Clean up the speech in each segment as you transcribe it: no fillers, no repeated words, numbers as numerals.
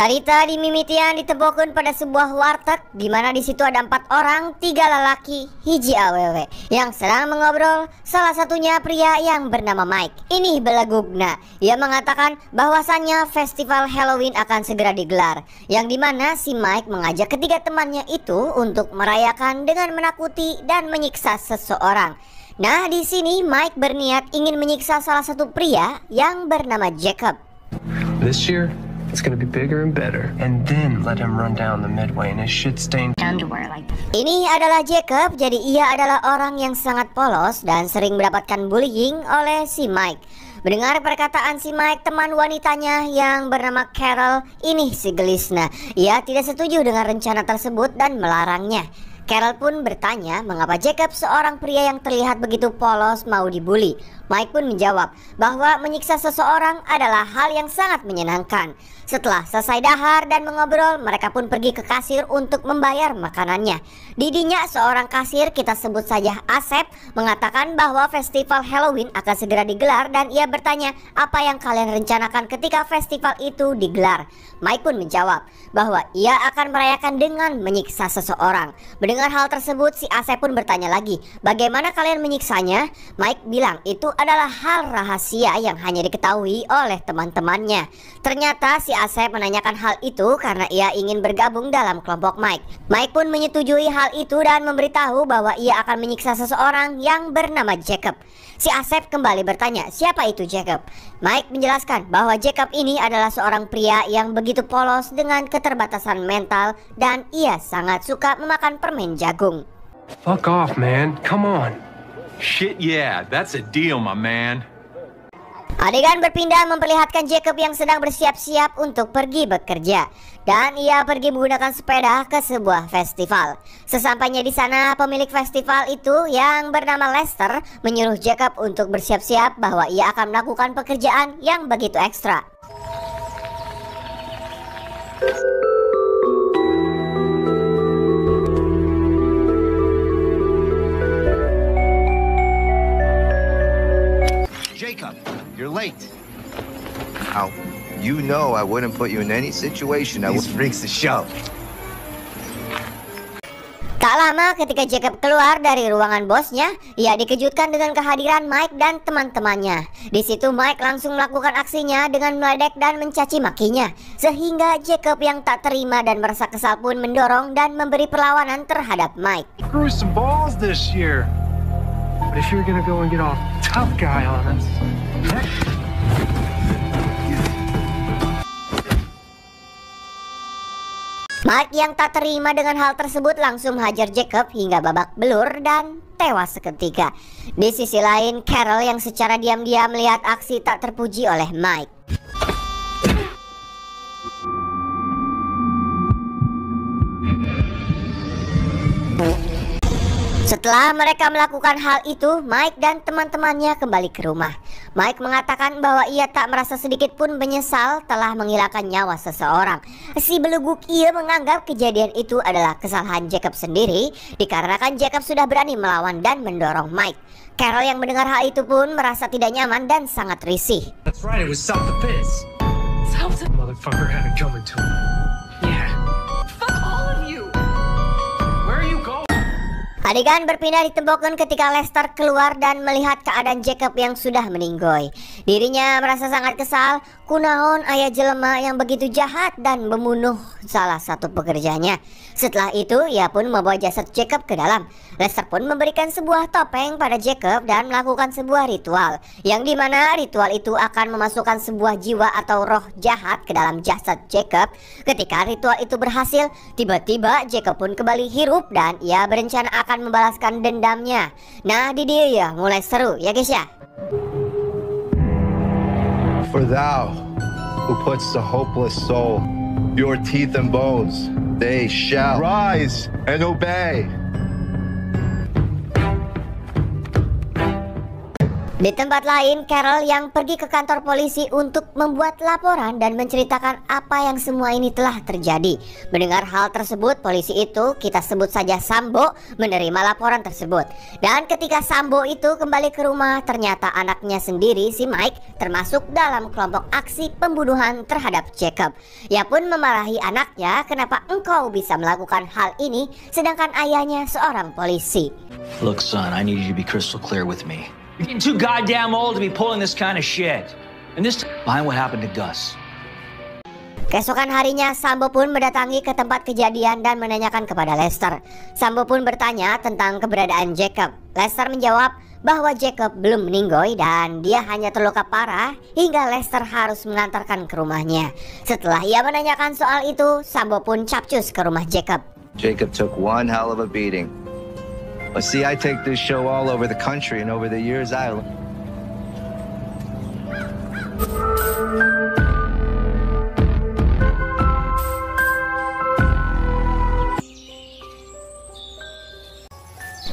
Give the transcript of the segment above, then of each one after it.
Harita di mimitian ditebokun pada sebuah warteg di mana di situ ada 4 orang, 3 lelaki, hiji awewe yang sedang mengobrol. Salah satunya pria yang bernama Mike. Ini belagugna. Ia mengatakan bahwasannya festival Halloween akan segera digelar, yang dimana si Mike mengajak ketiga temannya itu untuk merayakan dengan menakuti dan menyiksa seseorang. Nah, di sini Mike berniat ingin menyiksa salah satu pria yang bernama Jacob. This year it's gonna be bigger and better, and then let him run down the midway in his shit-stained underwear like that. Ini adalah Jacob, jadi ia adalah orang yang sangat polos dan sering mendapatkan bullying oleh si Mike. Mendengar perkataan si Mike, teman wanitanya yang bernama Carol ini si gelisna. Ia tidak setuju dengan rencana tersebut dan melarangnya. Carol pun bertanya mengapa Jacob, seorang pria yang terlihat begitu polos, mau dibully. Mike pun menjawab bahwa menyiksa seseorang adalah hal yang sangat menyenangkan. Setelah selesai dahar dan mengobrol, mereka pun pergi ke kasir untuk membayar makanannya. Didinya seorang kasir, kita sebut saja Asep, mengatakan bahwa festival Halloween akan segera digelar dan ia bertanya apa yang kalian rencanakan ketika festival itu digelar. Mike pun menjawab bahwa ia akan merayakan dengan menyiksa seseorang. Mendengar hal tersebut, si Asep pun bertanya lagi, bagaimana kalian menyiksanya? Mike bilang itu adalah hal rahasia yang hanya diketahui oleh teman-temannya. Ternyata si Asep menanyakan hal itu karena ia ingin bergabung dalam kelompok Mike. Mike pun menyetujui hal itu dan memberitahu bahwa ia akan menyiksa seseorang yang bernama Jacob. Si Asep kembali bertanya, siapa itu Jacob? Mike menjelaskan bahwa Jacob ini adalah seorang pria yang begitu polos dengan keterbatasan mental dan ia sangat suka memakan permen jagung. Fuck off, man. Come on. Shit, yeah, that's a deal, my man. Adegan berpindah memperlihatkan Jacob yang sedang bersiap-siap untuk pergi bekerja, dan ia pergi menggunakan sepeda ke sebuah festival. Sesampainya di sana, pemilik festival itu yang bernama Lester menyuruh Jacob untuk bersiap-siap bahwa ia akan melakukan pekerjaan yang begitu ekstra. Jacob, you're late. How? You know I wouldn't put you in any situation. These freaks the show. Tak lama ketika Jacob keluar dari ruangan bosnya, ia dikejutkan dengan kehadiran Mike dan teman-temannya. Di situ Mike langsung melakukan aksinya dengan meledek dan mencaci makinya, sehingga Jacob yang tak terima dan merasa kesal pun mendorong dan memberi perlawanan terhadap Mike. Grew some balls this year. But if you're gonna go and get all tough guy on us, Mike yang tak terima dengan hal tersebut langsung hajar Jacob hingga babak belur dan tewas seketika. Di sisi lain, Carol yang secara diam-diam melihat aksi tak terpuji oleh Mike. Setelah mereka melakukan hal itu, Mike dan teman-temannya kembali ke rumah. Mike mengatakan bahwa ia tak merasa sedikit pun menyesal telah menghilangkan nyawa seseorang. Si beluguk ia menganggap kejadian itu adalah kesalahan Jacob sendiri, dikarenakan Jacob sudah berani melawan dan mendorong Mike. Carol yang mendengar hal itu pun merasa tidak nyaman dan sangat risih. that's right, it was self-defense. Motherfucker had it coming to him. Yeah. Fuck all of you! Where are you going? Adegan berpindah ditembokkan ketika Lester keluar dan melihat keadaan Jacob yang sudah meninggoy. Dirinya merasa sangat kesal, kunaon aya jelema yang begitu jahat dan membunuh salah satu pekerjanya. Setelah itu, ia pun membawa jasad Jacob ke dalam. Lester pun memberikan sebuah topeng pada Jacob dan melakukan sebuah ritual, yang dimana ritual itu akan memasukkan sebuah jiwa atau roh jahat ke dalam jasad Jacob. Ketika ritual itu berhasil, tiba-tiba Jacob pun kembali hidup dan ia berencana akan membalaskan dendamnya. Nah, di dia ya mulai seru ya guys ya. For thou who puts the hopeless soul, your teeth and bones, they shall rise and obey. Di tempat lain, Carol yang pergi ke kantor polisi untuk membuat laporan dan menceritakan apa yang semua ini telah terjadi. Mendengar hal tersebut, polisi itu, kita sebut saja Sambo, menerima laporan tersebut. Dan ketika Sambo itu kembali ke rumah, ternyata anaknya sendiri, si Mike, termasuk dalam kelompok aksi pembunuhan terhadap Jacob. Ia pun memarahi anaknya, kenapa engkau bisa melakukan hal ini, sedangkan ayahnya seorang polisi. Look, son, I need you to be crystal clear with me. You're getting too goddamn old to be pulling this kind of shit. And this behind what happened to Gus. Keesokan harinya, Sambo pun mendatangi ke tempat kejadian dan menanyakan kepada Lester. Sambo pun bertanya tentang keberadaan Jacob. Lester menjawab bahwa Jacob belum meninggoy dan dia hanya terluka parah hingga Lester harus mengantarkan ke rumahnya. Setelah ia menanyakan soal itu, Sambo pun capcus ke rumah Jacob. Jacob took one hell of a beating. But see, I take this show all over the country, and over the years I...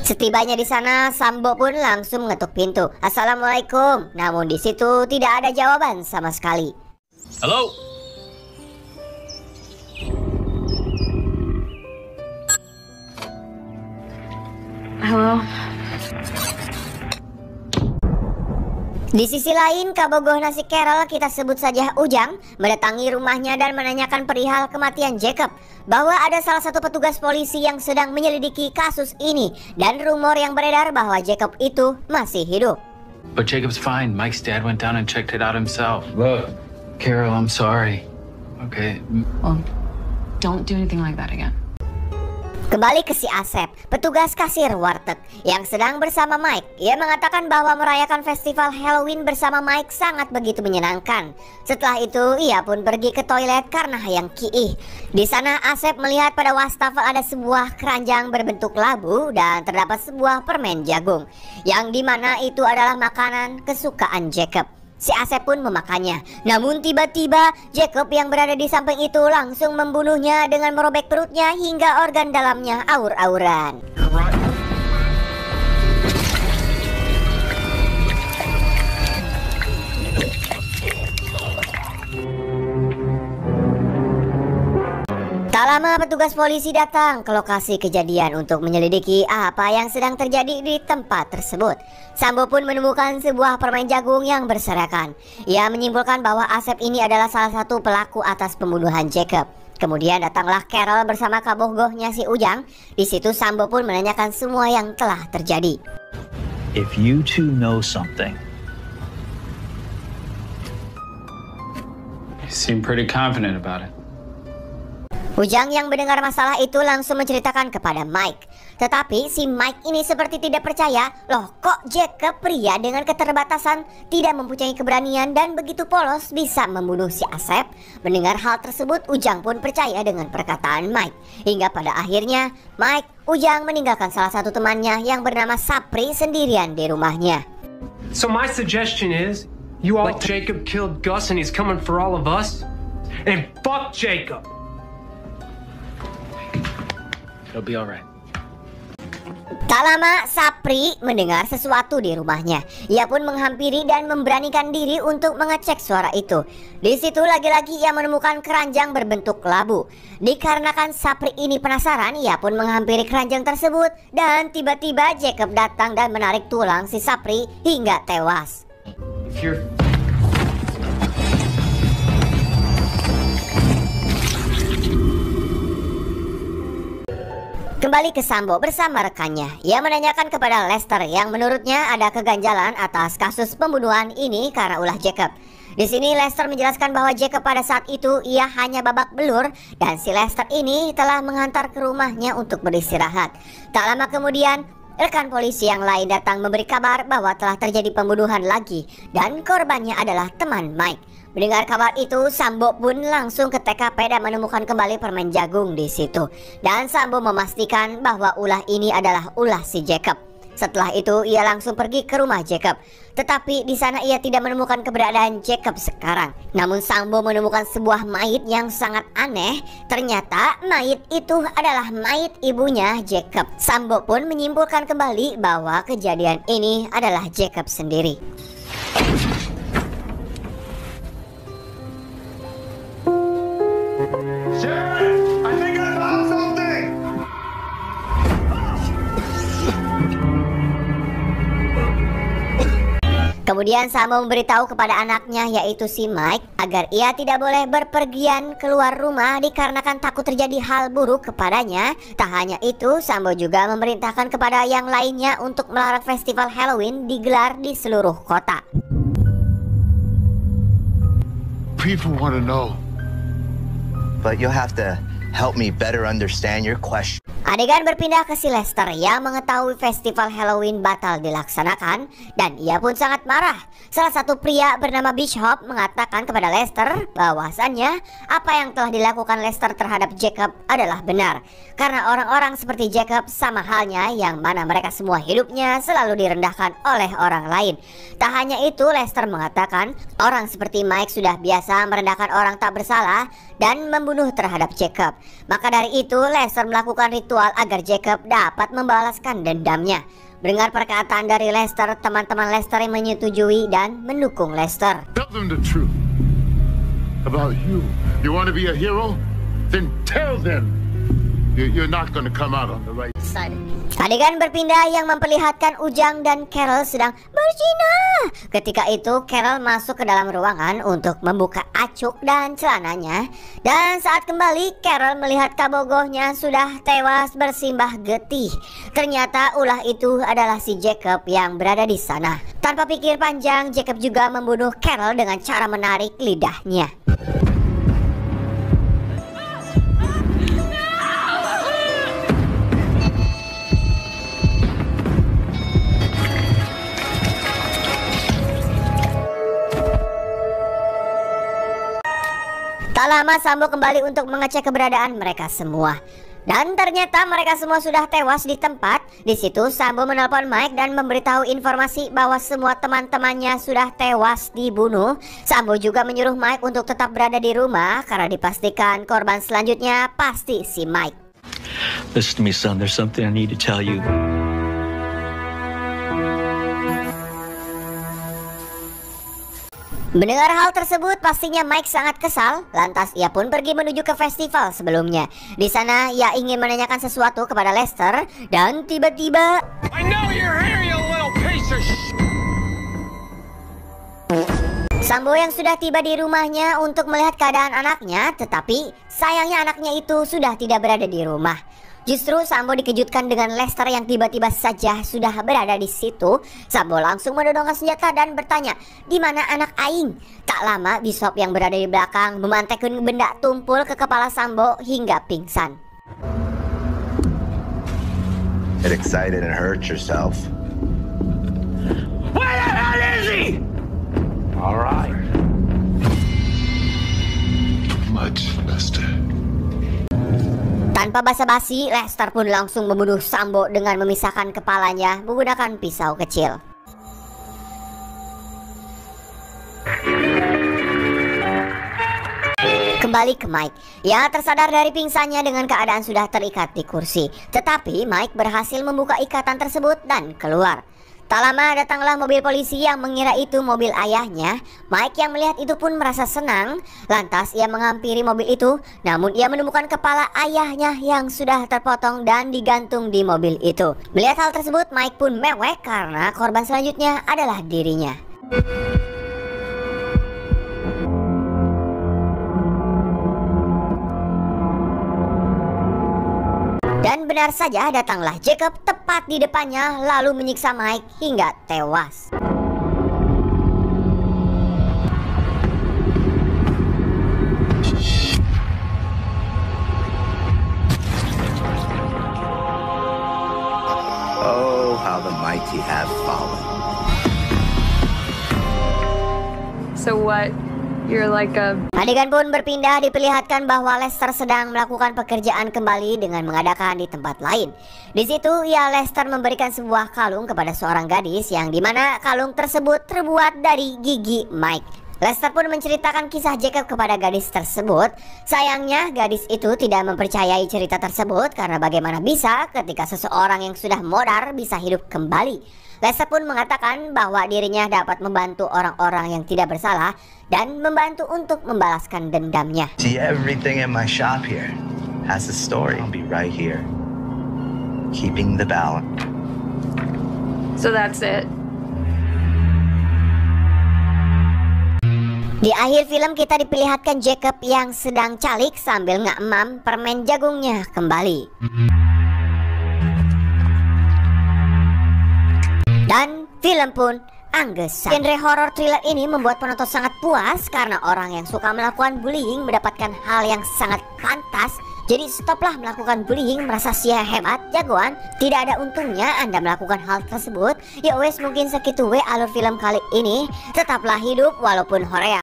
Setibanya di sana, Sambo pun langsung mengetuk pintu. Assalamualaikum. Namun di situ tidak ada jawaban sama sekali. Hello? Hello? Di sisi lain, kabogoh nasi Carol, kita sebut saja Ujang, mendatangi rumahnya dan menanyakan perihal kematian Jacob, bahwa ada salah satu petugas polisi yang sedang menyelidiki kasus ini, dan rumor yang beredar bahwa Jacob itu masih hidup. But Jacob's fine. Mike's dad went down and checked it out himself. Look, Carol, I'm sorry. Okay. Well, don't do anything like that again. Kembali ke si Asep, petugas kasir warteg yang sedang bersama Mike. Ia mengatakan bahwa merayakan festival Halloween bersama Mike sangat begitu menyenangkan. Setelah itu, ia pun pergi ke toilet karena hayang kiih. Di sana, Asep melihat pada wastafel ada sebuah keranjang berbentuk labu dan terdapat sebuah permen jagung, yang dimana itu adalah makanan kesukaan Jacob. Si Asep pun memakannya. Namun tiba-tiba Jacob yang berada di samping itu langsung membunuhnya dengan merobek perutnya hingga organ dalamnya aur-auran. Tak lama petugas polisi datang ke lokasi kejadian untuk menyelidiki apa yang sedang terjadi di tempat tersebut. Sambo pun menemukan sebuah permen jagung yang berserakan. Ia menyimpulkan bahwa Asep ini adalah salah satu pelaku atas pembunuhan Jacob. Kemudian datanglah Carol bersama kabogohnya si Ujang. Di situ Sambo pun menanyakan semua yang telah terjadi. If you two know something. You seem pretty confident about it. Ujang yang mendengar masalah itu langsung menceritakan kepada Mike. Tetapi si Mike ini seperti tidak percaya. Loh, kok Jacob, pria dengan keterbatasan, tidak mempunyai keberanian dan begitu polos bisa membunuh si Asep? Mendengar hal tersebut, Ujang pun percaya dengan perkataan Mike. Hingga pada akhirnya Mike, Ujang meninggalkan salah satu temannya yang bernama Sapri sendirian di rumahnya. So my suggestion is, you all Jacob killed Gus and he's coming for all of us? And fuck Jacob! It'll be alright. Tak lama, Sapri mendengar sesuatu di rumahnya. Ia pun menghampiri dan memberanikan diri untuk mengecek suara itu. Di situ lagi-lagi ia menemukan keranjang berbentuk labu. Dikarenakan Sapri ini penasaran, ia pun menghampiri keranjang tersebut. Dan tiba-tiba Jacob datang dan menarik tulang si Sapri hingga tewas. If you're... Kembali ke Sambo bersama rekannya. Ia menanyakan kepada Lester yang menurutnya ada keganjalan atas kasus pembunuhan ini karena ulah Jacob. Di sini Lester menjelaskan bahwa Jacob pada saat itu ia hanya babak belur dan si Lester ini telah menghantar ke rumahnya untuk beristirahat. Tak lama kemudian, rekan polisi yang lain datang memberi kabar bahwa telah terjadi pembunuhan lagi dan korbannya adalah teman Mike. Mendengar kabar itu, Sambo pun langsung ke TKP dan menemukan kembali permen jagung di situ. Dan Sambo memastikan bahwa ulah ini adalah ulah si Jacob. Setelah itu ia langsung pergi ke rumah Jacob. Tetapi di sana ia tidak menemukan keberadaan Jacob sekarang. Namun Sambo menemukan sebuah mayit yang sangat aneh. Ternyata mayit itu adalah mayit ibunya Jacob. Sambo pun menyimpulkan kembali bahwa kejadian ini adalah Jacob sendiri. Sheriff, I think I found something. Kemudian Sambo memberitahu kepada anaknya yaitu si Mike agar ia tidak boleh berpergian keluar rumah dikarenakan takut terjadi hal buruk kepadanya. Tak hanya itu, Sambo juga memerintahkan kepada yang lainnya untuk melarang festival Halloween digelar di seluruh kota. People want to know. But you'll have to help me better understand your question. Adegan berpindah ke si Lester yang mengetahui festival Halloween batal dilaksanakan dan ia pun sangat marah. Salah satu pria bernama Bishop mengatakan kepada Lester bahwasannya apa yang telah dilakukan Lester terhadap Jacob adalah benar. Karena orang-orang seperti Jacob sama halnya yang mana mereka semua hidupnya selalu direndahkan oleh orang lain. Tak hanya itu, Lester mengatakan orang seperti Mike sudah biasa merendahkan orang tak bersalah dan membunuh terhadap Jacob. Maka dari itu Lester melakukan ritual agar Jacob dapat membalaskan dendamnya. Mendengar perkataan dari Lester, teman-teman Lester yang menyetujui dan mendukung Lester. Tell them the truth about you. You want to be a hero? Then tell them you're not going to come out on the right side. Adegan berpindah yang memperlihatkan Ujang dan Carol sedang berzina. Ketika itu Carol masuk ke dalam ruangan untuk membuka acuk dan celananya. Dan saat kembali Carol melihat kabogohnya sudah tewas bersimbah getih. Ternyata ulah itu adalah si Jacob yang berada di sana. Tanpa pikir panjang, Jacob juga membunuh Carol dengan cara menarik lidahnya. Tak lama Sambo kembali untuk mengecek keberadaan mereka semua. Dan ternyata mereka semua sudah tewas di tempat. Di situ Sambo menelpon Mike dan memberitahu informasi bahwa semua teman-temannya sudah tewas dibunuh. Sambo juga menyuruh Mike untuk tetap berada di rumah karena dipastikan korban selanjutnya pasti si Mike. Listen to me, son. There's something I need to tell you. Mendengar hal tersebut, pastinya Mike sangat kesal. Lantas ia pun pergi menuju ke festival sebelumnya. Di sana ia ingin menanyakan sesuatu kepada Lester dan tiba-tiba I know you're here, you little piece of Sambo yang sudah tiba di rumahnya untuk melihat keadaan anaknya, tetapi sayangnya anaknya itu sudah tidak berada di rumah. Justru Sambo dikejutkan dengan Lester yang tiba-tiba saja sudah berada di situ. Sambo langsung menodongkan senjata dan bertanya, "Di mana anak aing?" Tak lama Bishop yang berada di belakang memantekkan benda tumpul ke kepala Sambo hingga pingsan. Get excited and hurt yourself. Where the hell is he? All right. Much, Lester. Tanpa basa-basi, Lester pun langsung membunuh Sambo dengan memisahkan kepalanya menggunakan pisau kecil. Kembali ke Mike. Ia tersadar dari pingsannya dengan keadaan sudah terikat di kursi. Tetapi Mike berhasil membuka ikatan tersebut dan keluar. Tak lama datanglah mobil polisi yang mengira itu mobil ayahnya. Mike yang melihat itu pun merasa senang. Lantas ia menghampiri mobil itu. Namun ia menemukan kepala ayahnya yang sudah terpotong dan digantung di mobil itu. Melihat hal tersebut, Mike pun mewek karena korban selanjutnya adalah dirinya. Dan benar saja datanglah Jacob tepat di depannya lalu menyiksa Mike hingga tewas. Oh, how the mighty have fallen. So what? You're like a... Adegan pun berpindah diperlihatkan bahwa Lester sedang melakukan pekerjaan kembali dengan mengadakan di tempat lain. Di situ Lester memberikan sebuah kalung kepada seorang gadis yang dimana kalung tersebut terbuat dari gigi Mike. Lester pun menceritakan kisah Jacob kepada gadis tersebut. Sayangnya gadis itu tidak mempercayai cerita tersebut karena bagaimana bisa ketika seseorang yang sudah modar bisa hidup kembali. Lester pun mengatakan bahwa dirinya dapat membantu orang-orang yang tidak bersalah dan membantu untuk membalaskan dendamnya. See, everything in my shop here has a story. I'll be right here, keeping the balance. So that's it. Di akhir film kita diperlihatkan Jacob yang sedang calik sambil ngemam permen jagungnya kembali. Dan film pun anggesan. Genre horror thriller ini membuat penonton sangat puas karena orang yang suka melakukan bullying mendapatkan hal yang sangat pantas. Jadi stoplah melakukan bullying, merasa sia hebat, jagoan. Tidak ada untungnya Anda melakukan hal tersebut. Ya wes, mungkin segitu alur film kali ini. Tetaplah hidup walaupun Korea.